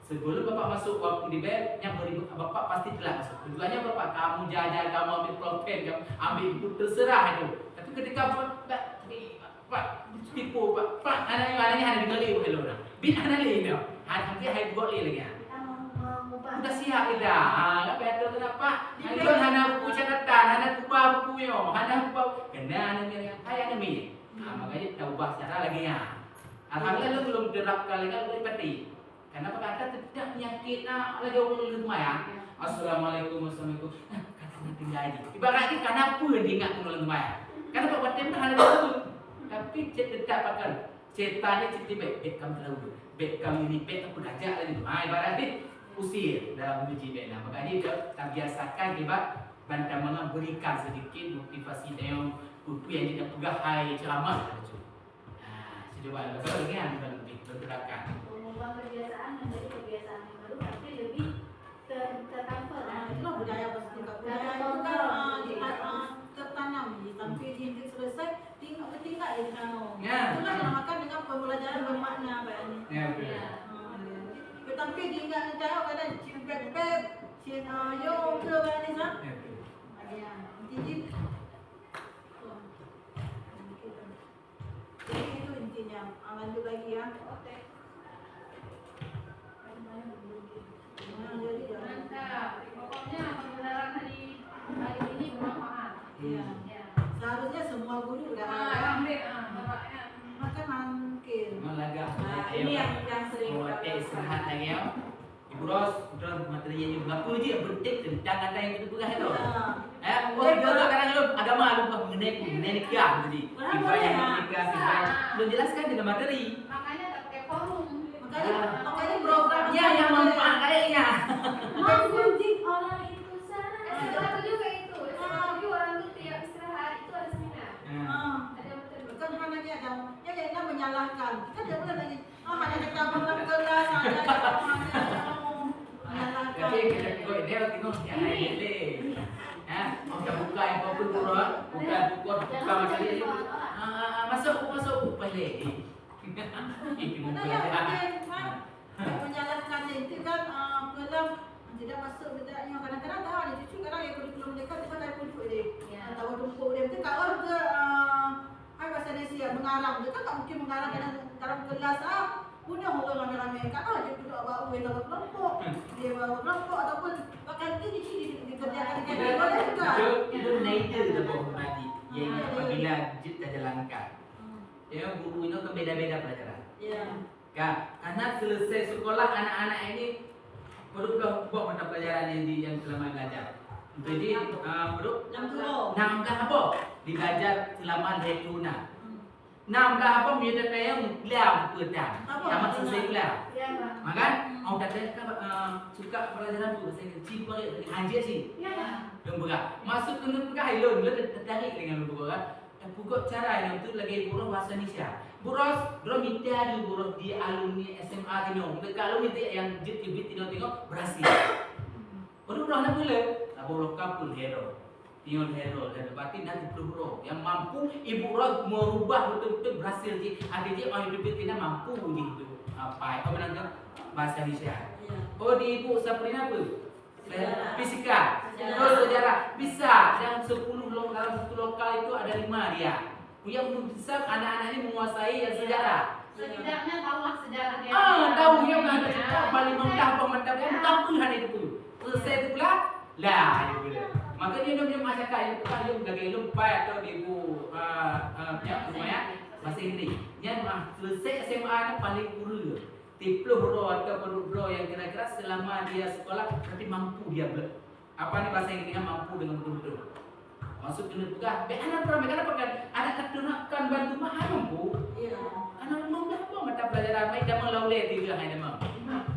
Sebelum bapak masuk waktu di bed, yang beri bapak pasti telah masuk. Tujuannya bapak kamu jajan, kamu ambil propen, kamu ambil itu terserah itu. Tapi ketika Pak tipu Pak anak-anaknya ada dengar liu hello dah. Bin anak liu dah. Nanti hai buat liu lagi. Sudah siap kita. Apa yang kenapa? Itu hana buku catatan, hana kubah buku yo, hana kubah kena anak hai anak mi. Makanya kita ubah cara lagi ya. Alhamdulillah lu belum terapkan lagi lu pasti. Karena kata tidak penyakit lagi orang rumah ya. Assalamualaikum. Katanya tinggal aja. Ibaratnya kenapa dia ingat orang rumah ya? Karena buat tempat hal itu. Tapi tetap akan ceritanya cerita baik kamu terlalu baik kamu ini baik aku gajah lagi. Ibaratnya usir dalam uji bena. Makanya dia tak biasakan hebat bantaman berikan sedikit motivasi dia buku yang tidak pegahai ceramah. Coba betul kan lebih bergerakan. Mengubah kebiasaan menjadi kebiasaan yang baru tapi lebih tercover. Itulah budaya bersikap. Budaya itu kan tertanam sampai di selesai tingkat di sana. Itulah dinamakan dengan pembelajaran bermakna bayani. Ya betul. Tetapi diingat tahu kadang cimpet-pet, yo ke bayani sah. Ya. Jadi itu intinya. Lanjut lagi ya. Oke. Mantap. Pokoknya pembelajaran hari ini bermanfaat. Iya. Seharusnya semua guru udah Bapaknya. makan mungkin. Melaga. Ini yang sering istirahat lagi ya. Ibu Ros, materinya juga aku je berdetik tentang kata yang kita pegang itu. Juga kadang lu agama lupa mengenai nikah jadi. Ibu yang nikah, belum jelaskan dengan materi. Makanya tak pakai forum. Makanya programnya yang manfaat kayaknya. Mendidik orang itu salah. dia tengok yang lain le. Buka yang kau pun buka macam ni. Masuk balik. Itu Karena yang penting Mat, menjalankan itu kan dalam tidak masuk bedanya kadang-kadang tahu ada cucu kadang yang kurikulum mereka tiba tak kunjuk dia. Tahu tumpuk dia itu kalau ke bahasa Indonesia mengarang dia kan tak mungkin mengarang dalam kelas punya orang ramai-ramai kan dia duduk bawa tahu kelompok dia bawa kelompok ataupun bahkan itu dikerjakan boleh juga. Itu nature kita bawa tadi. Yang apabila kita jalankan. Ya guru itu kan beda-beda pelajaran. Ya. Karena selesai sekolah anak-anak ini perlu buat mata pelajaran yang selama belajar. Jadi perlu 16 apa? Dibajar selama hetuna. 16 apa menjadi yang belah pedang. Tamat selesai belah. Maka orang kata suka pelajaran tu saya kecil balik anjir sih. Yang berat. Masuk ke negara Thailand lu tertarik dengan lu berat. Pukul cara yang tu lagi buruh bahasa Indonesia. Buros minta di buruh di alumni SMA tino. Kalau minta yang jit tengok berhasil. Baru nak boleh. Buruh kapul hero. Tinggal hero dan berarti nanti buruh yang mampu ibu buruh merubah betul-betul berhasil di ada dia orang hidup tidak mampu gitu. Apa itu menanggap bahasa Indonesia. Oh di ibu Sabrina apa? Fisika, sejarah bisa dalam 10 dalam 10 lokal itu ada 5 dia. Yang besar anak-anak ini menguasai yang sejarah. Setidaknya tahulah sejarah dia. Tahu yang ada cerita paling mentah pementah yang tahu hal itu. Selesai itu pula lah itu dia. Maka dia punya masyarakat yang bukan dia gagal lupai atau ibu punya rumah bahasa Inggeris. Yang selesai SMA ni paling guru. Tiploh bro atau bro yang kira-kira selama dia sekolah berarti mampu dia apa ni bahasa Inggrisnya mampu dengan betul-betul masuk ke negara. Anak pernah mereka dapatkan anak keturunan bantu mahal mampu. Anak belum dah apa mata pelajaran mai dah melaulai tiga hari dah.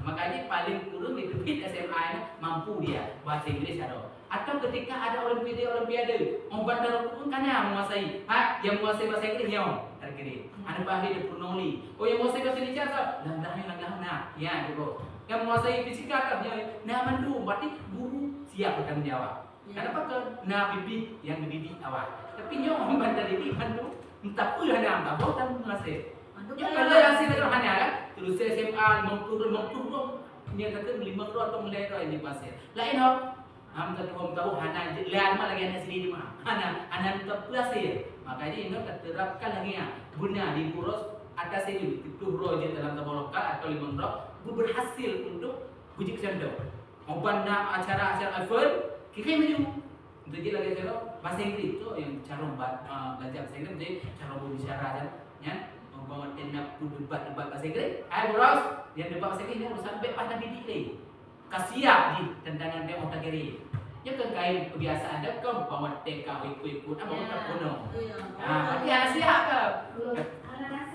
Makanya paling kurang itu di SMA ni mampu dia bahasa Inggeris ada. Atau ketika ada olimpiade, orang bandar pun kan yang menguasai. Yang menguasai bahasa Inggris yang terkini. Ada bahasa dia purnoli. Oh yang menguasai bahasa Indonesia apa? Nah, ya gitu. Yang menguasai fisika kan dia nah mandu berarti guru siap bertanggung jawab. Kenapa ke nah bibi yang mendidik awak. Tapi yang orang bandar didik mandu entah pula nak tak boleh tak menguasai. Yang kalau hasil itu hanya kan terus SMA 50 dia kata 5 atau mulai ini pasir. Lain hok tahu hana lihat mah lagi anak sendiri mah hana tetap berhasil. Makanya ini terapkan lagi ya guna di Buros atas ini itu roje dalam tabel lokal atau limon rock berhasil untuk bujuk sendok. Oban nak acara-acara event kita maju. Jadi lagi cara bahasa Inggris tu yang cara belajar bahasa Inggris jadi cara berbicara aja ya. Membawa tindak debat bahasa Inggris. Buros yang debat bahasa Inggris dia harus sampai pada didik ni. Kasiap di tendangan dia otak kiri. Ya kan kain kebiasaan dia kan bawa TK ikut apa kita kuno. Berarti ada siap ke?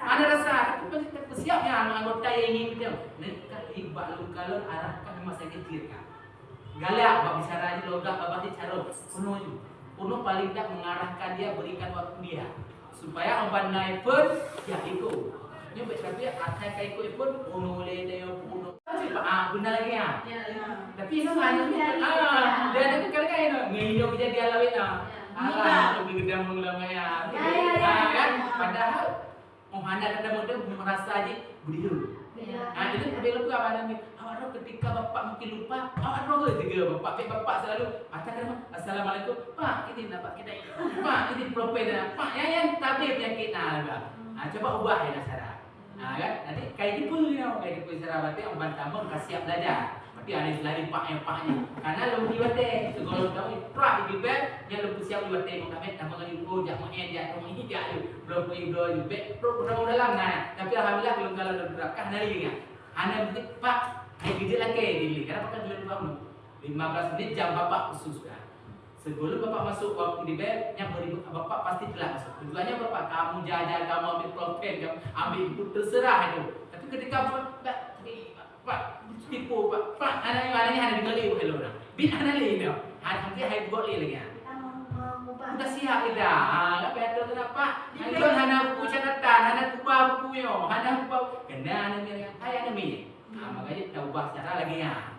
Ada rasa. Tapi siapnya anggota yang ingin kita. Nak ibak lu arahkan masa kecil kan. Galak bab bicara ni logak bab cara kuno tu. Kuno paling tak mengarahkan dia berikan waktu dia supaya orang naik pun ya ikut. Ni tapi akan kai ikut pun kuno le dia kuno. Benar lagi ya. Tapi itu hanya dia ada kekal-kal ngino kejadian lain lebih gede mengulamnya. Kan padahal anda kadang-kadang merasa aja berdiri. Itu berbeda juga apa namanya. Awak ketika bapak mungkin lupa, awak roh juga bapak selalu katakan assalamualaikum. Pak ini dapat kita. Pak ini propel. Pak yang tabir penyakit coba ubah ya cara. Kan nanti kayak gitu cara berarti orang tamu kasih siap belajar. Berarti ada selain paknya. Karena lu diwate segala tahu pra di bed yang lu siap diwate mau kami tambah lagi jak mau jak mau ini jak belum di bed pro dalam tapi alhamdulillah belum kalau diterapkan hari ini. Anda berarti Pak gede lagi dili. Kenapa kan belum tahu 15 menit jam bapak khusus kan. Sebelum bapak masuk waktu di bed, yang beribut bapak pasti telah masuk. Tujuannya bapak kamu jajan, kamu ambil propen, kamu ambil itu terserah itu. Tapi ketika Pak tipu Pak anak ini ada dengar liu hello dah. Bin anak liu dah. Nanti hai buat liu lagi. Sudah siap kita. Lah betul kenapa? Itu hana buku catatan, hana buku yo, hana buku kena anak ni. Makanya kita ubah cara lagi ya.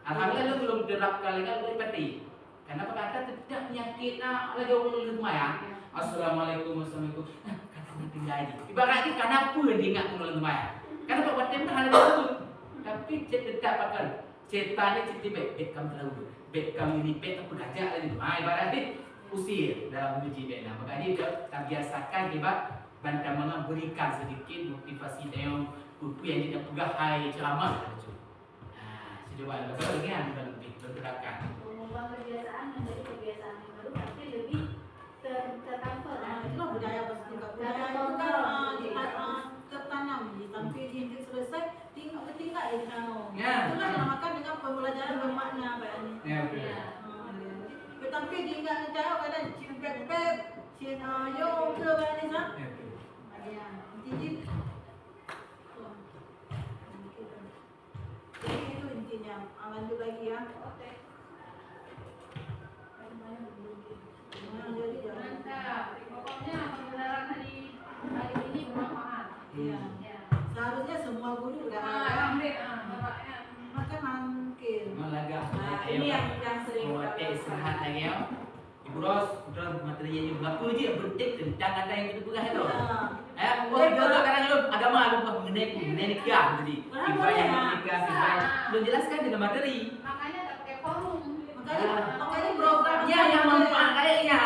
Alhamdulillah lu belum terapkan lagi lu pati. Karena kata tidak penyakit lagi orang lumayan. Assalamualaikum warahmatullahi wabarakatuh. Kata tinggal aja. Ibaratnya kenapa dia ingat orang lumayan? Karena buat tempat hal itu. Tapi tidak pakai. Cetan ni cerita baik kamu terlalu. Baik kamu ini baik apa gajah lagi. Ibaratnya usir dalam uji bina. Makanya dia tak biasakan kita bantu memberikan sedikit motivasi dalam buku yang tidak pegahai ceramah. Coba lagi yang lebih bergerakan. Mengubah kebiasaan menjadi kebiasaan yang baru pasti lebih tercover. Itulah budaya pasti juga. Budaya itu kan tertanam sampai dididik selesai tinggal di sana. Itulah dinamakan dengan pembelajaran bermakna bayangnya. Ya betul. Tetapi diingat cara kadang cium-pep, cium yo ke bayangnya sah. Ya betul. Ya, jadi itu intinya. Lanjut lagi ya. Oke. Jadi Mantap. Pokoknya pembelajaran hari ini bermanfaat. Iya. Ya. Seharusnya semua guru udah Ah, ada. ambil bapaknya. Maka mungkin. Malaga. Nah, ini yang sering Oh, istirahat lagi ya. Ibu Ros, materi yang berapa je penting tentang ada yang kita pegang itu. Oh, kita kadang lu agama lupa mengenai nikah tadi. Ibadah nikah, belum jelaskan dengan materi. Makanya tak pakai forum. Makanya program Ya, yang manfaat kayaknya.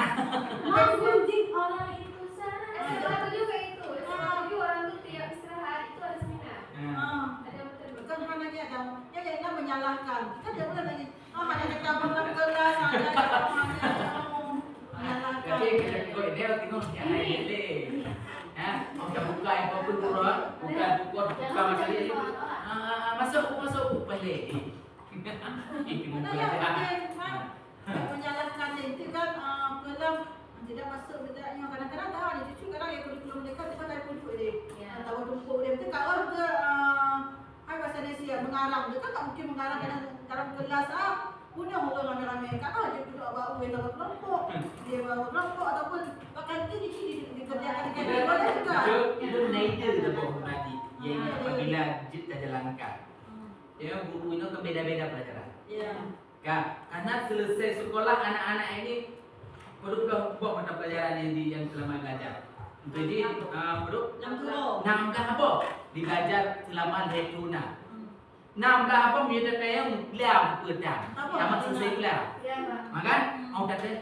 Mendidik orang itu salah. S1 juga itu. S1 orang tuh tiap istirahat itu ada seminar. Ada materi. Bukan hanya yang menyalahkan. Kita tidak boleh lagi. Hanya kita dalam kelas ada menyalahkan. Jadi kita kau ini tengok yang lain le. Kita buka yang apa pun buka macam ni. Masuk balik. Itu Ada yang menyalahkan itu kan dalam tidak masuk bedanya kadang-kadang tahu ada cucu kadang yang kurikulum mereka kita dah duduk dia. Tahu tumpuk dia itu kalau ke bahasa Indonesia mengarang dia kan tak mungkin mengarang dalam kelas punya orang ramai-ramai kan dia duduk bawa tahu kelompok dia bawa kelompok ataupun bahkan itu dikerjakan di kantor juga. Itu nader tu bawa tadi. Yang apabila jid dah jalankan. Ya guru itu kan beda-beda pelajaran. Ya. Karena selesai sekolah anak-anak ini perlu buat mata pelajaran yang selama belajar. Jadi perlu 60. 16 apa digajar selama 2 tahun. 16 apa menjadi kayak belah pedang. Tamat selesai belah. Ya, Pak. Maka mau kata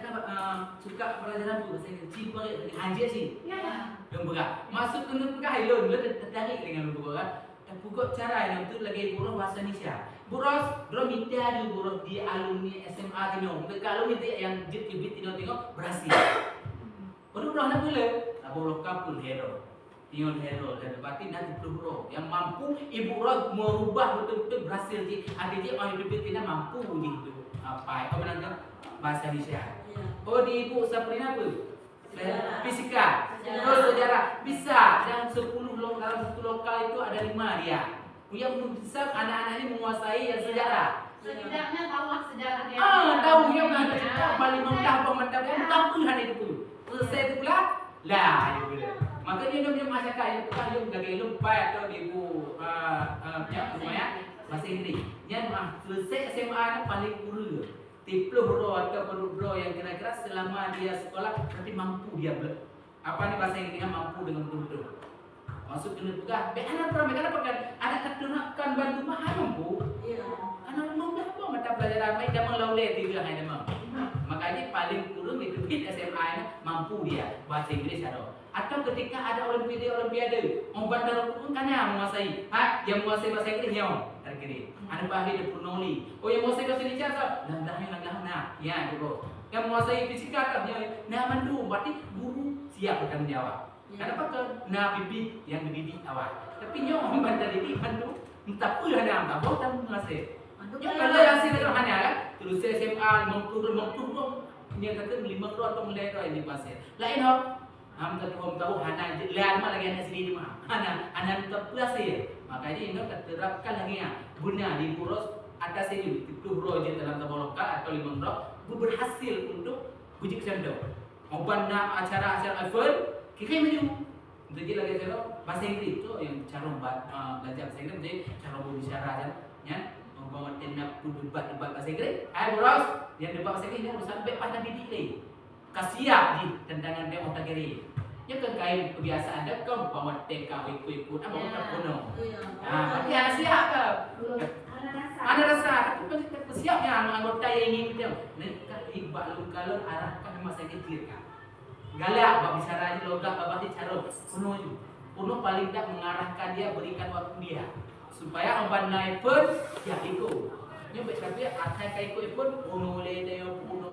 suka pelajaran tu saya cipa anjir sih. Ya. Lembaga. Masuk ke lembaga ilmu lu tertarik dengan lembaga. Dan pokok cara yang betul lagi buruh bahasa Indonesia. Buros, bro minta di buruh di alumni SMA tino. Kalau minta yang jit bibit tino berhasil. Baru buruh nak boleh. Abang kapul hero. Tinggal hero dan berarti nanti buruh yang mampu ibu buruh merubah betul-betul berhasil di adik orang bibit tidak mampu gitu. Apa? Kau menanggap bahasa Indonesia. Oh di ibu Sabrina apa? Fisika. Terus sejarah bisa dalam 10 lokal itu ada 5 dia. Yang bisa anak-anak ini menguasai yang sejarah. Setidaknya tahulah sejarah dia. Tahu yang ada cerita balik mentah pemerintah tak pun hal itu. Selesai itu pula lah dia bila. Makanya dia punya masyarakat yang bukan dia lagi lupa atau ibu punya semuanya bahasa Inggeris. Yang selesai SMA itu paling kurang. Tiplo bro atau bro yang kira-kira selama dia sekolah berarti mampu dia apa nih bahasa Inggrisnya mampu dengan betul-betul masuk ke negara. Anak pernah mereka dapatkan anak keturunan bantu mahal mampu. Iya. Anak mampu apa mata pelajaran baik dia melaule tiga hari mampu. Makanya paling kurang itu SMA mampu dia bahasa Inggris ada. Atau ketika ada olimpiade, orang dalam pun kan yang menguasai. Yang menguasai bahasa Inggris yang terkini. Ada bahasa dia pernoli. Oh yang menguasai bahasa Indonesia so, nah, ya dulu. Yang menguasai fisika tak dia, nah mandu, berarti guru siap bertanggung jawab. Kenapa ke nah bibi yang mendidik awak. Tapi nyong orang bandar didik mandu, entah pula ada tak boleh tak menguasai. Yang kalau yang sini kan hanya kan, terus SMA 50 dia kata 5 atau mulai ini bahasa. Lain hok. Kata tahu hana lihat mah lagi anak sendiri mah. Hana terpuas ya. Makanya ini terterapkan lagi ya. Guna di Buros atas ini 10 roja dalam tabel lokal atau 5 roja berhasil untuk bujuk sendok. Obanna acara-acara event kita maju. Jadi lagi cara bahasa Inggris itu yang cara belajar bahasa Inggris jadi cara berbicara aja ya. membawa tenap debat bahasa Inggris. Boros, yang debat bahasa Inggris ni harus sampai pada didik ni. Kasiap di tendangan demo tagiri. Ya kan kain kebiasaan dah kau bawa teka ikut-ikut apa nak penuh. Tapi ada siap ke? Ada rasa. Tapi siapnya anggota yang ingin dia. Nak iqbal kalau arahkan memang saya kecil kan. Galak bab bicara je logak babati cara penuh je. Penuh paling tak mengarahkan dia, berikan waktu dia supaya orang naik pun ya ikut. Nyo bet tapi akan ikut pun penuh le dia penuh